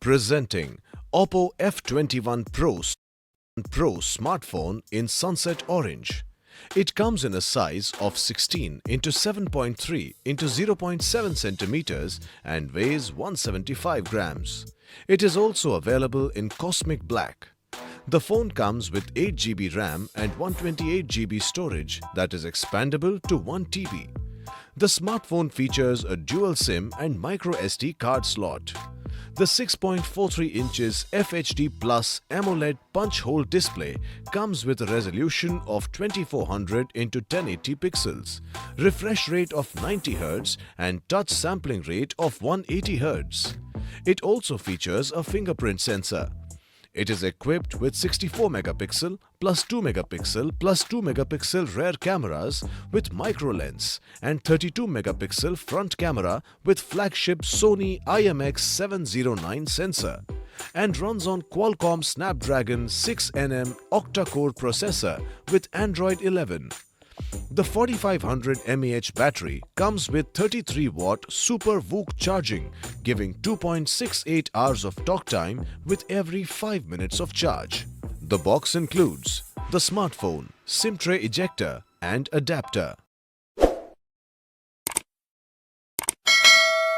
Presenting Oppo F21 Pro smartphone in sunset orange. It comes in a size of 16 into 7.3 into 0.7 centimeters and weighs 175 grams. It is also available in cosmic black. The phone comes with 8 GB RAM and 128 GB storage that is expandable to 1 TB. The smartphone features a dual SIM and micro SD card slot. The 6.43 inches FHD Plus AMOLED punch hole display comes with a resolution of 2400 into 1080 pixels, refresh rate of 90 Hz and touch sampling rate of 180 Hz. It also features a fingerprint sensor. It is equipped with 64 megapixel plus 2 megapixel plus 2 megapixel rear cameras with micro lens and 32 megapixel front camera with flagship Sony IMX709 sensor and runs on Qualcomm Snapdragon 6nm octa-core processor with Android 11. The 4500 mAh battery comes with 33-watt Super VOOC charging, giving 2.68 hours of talk time with every 5 minutes of charge. The box includes the smartphone, SIM tray ejector and adapter.